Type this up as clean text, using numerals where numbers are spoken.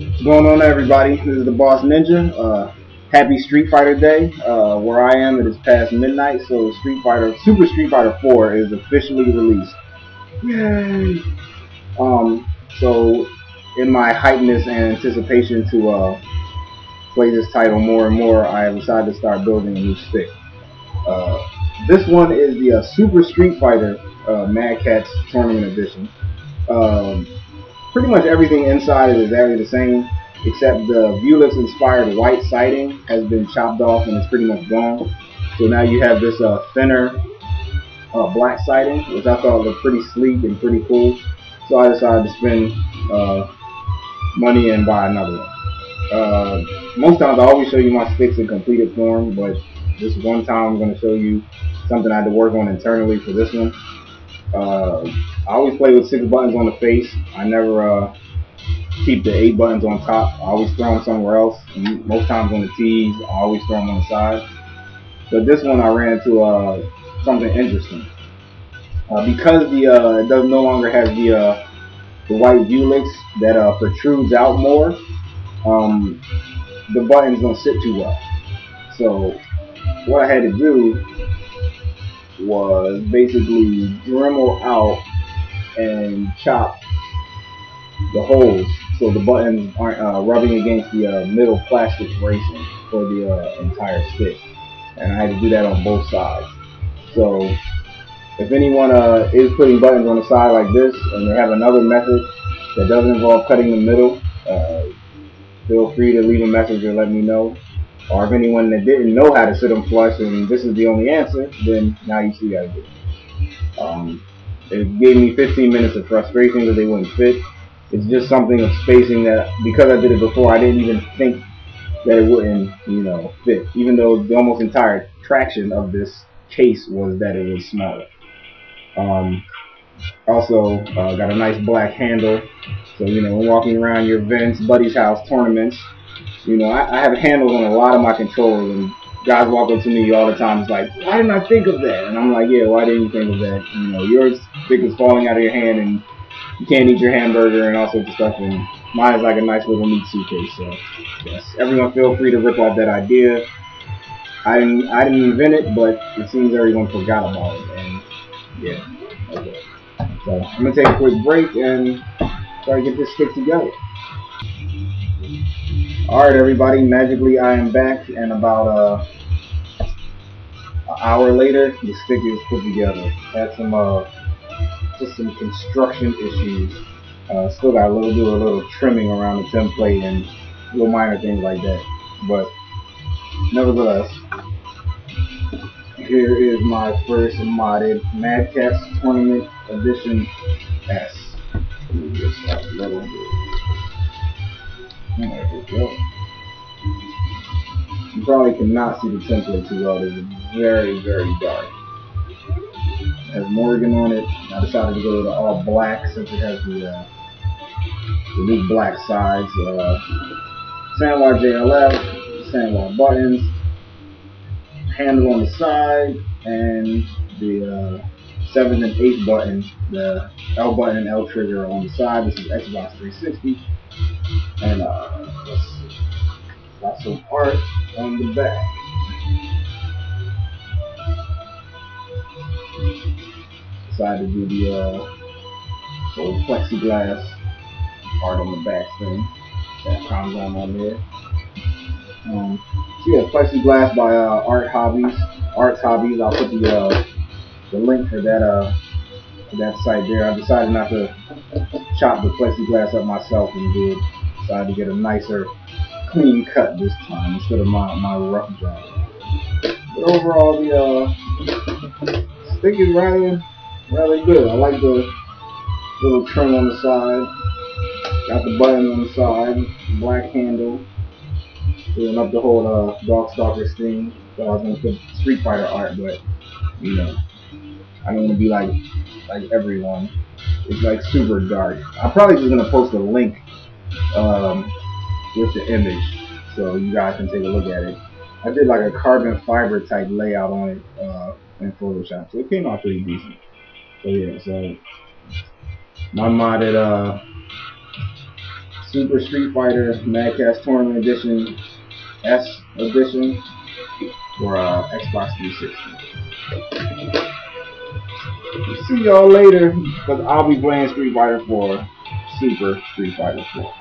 What's going on, everybody? This is the Boss Ninja. Happy Street Fighter Day. Where I am, it is past midnight, so Super Street Fighter 4 is officially released. Yay! So in my hypeness and anticipation to play this title more and more, I have decided to start building a new stick. This one is the Super Street Fighter Mad Catz Tournament Edition. Pretty much everything inside is exactly the same, except the Viewless inspired white siding has been chopped off and it's pretty much gone. So now you have this thinner black siding, which I thought looked pretty sleek and pretty cool. So I decided to spend money and buy another one. Most times I always show you my sticks in completed form, but this one time I'm going to show you something I had to work on internally for this one. I always play with 6 buttons on the face. I never keep the 8 buttons on top. I always throw them somewhere else. And most times on the T's, I always throw them on the side. But this one I ran into something interesting. Because it no longer has the white Viewlix that protrudes out more, the buttons don't sit too well. So what I had to do was basically Dremel out and chop the holes so the buttons aren't rubbing against the middle plastic bracing for the entire stick. And I had to do that on both sides. So if anyone is putting buttons on the side like this and they have another method that doesn't involve cutting the middle, feel free to leave a message or let me know. Or if anyone that didn't know how to sit them flush and this is the only answer, then now you see how to do it. It gave me 15 minutes of frustration that they wouldn't fit. It's just something of spacing that, because I did it before, I didn't even think that it wouldn't, fit. Even though the almost entire traction of this case was that it was smaller. Also, got a nice black handle. So, when walking around your events, buddy's house, tournaments, I have handles on a lot of my controllers, and guys walk up to me all the time. It's like, why didn't I think of that? And I'm like, yeah, why didn't you think of that? Your stick is falling out of your hand, and you can't eat your hamburger and all sorts of stuff. And mine is like a nice little meat suitcase. So, yes, everyone feel free to rip off that idea. I didn't invent it, but it seems everyone forgot about it. And yeah, okay. So I'm gonna take a quick break and try to get this stick together. Alright, everybody, magically I am back, and about an hour later the stick is put together. Had some just some construction issues. Still got a little trimming around the template and little minor things like that, but nevertheless, here is my first modded Mad Catz Tournament Edition S. Just a little bit. There we go. You probably cannot see the template too well. It's very, very dark. It has Morgan on it. I decided to go to the all black since it has the new black sides. Sandwire JLF, Sandwire buttons, handle on the side, and the 7th and 8th button, the L button and L trigger on the side. This is Xbox 360. And let's see, got some art on the back. Decided to do the old plexiglass art on the back thing. That comes on there. So yeah, plexiglass by Arts Hobbies. I'll put the link for that site there. I decided not to chop the plexiglass up myself and decided to get a nicer, clean cut this time instead of my rough job. But overall, the stick is rather good. I like the little trim on the side. Got the button on the side, black handle. Doing up the whole Darkstalkers thing. So I was gonna put Street Fighter art, but I don't want to be like everyone. It's like super dark. I'm probably just gonna post a link with the image so you guys can take a look at it. I did like a carbon fiber type layout on it in Photoshop, so it came out pretty decent. So yeah, so my modded Super Street Fighter Madcast Tournament Edition S Edition for Xbox 360. See y'all later, because I'll be playing Street Fighter 4, Super Street Fighter 4.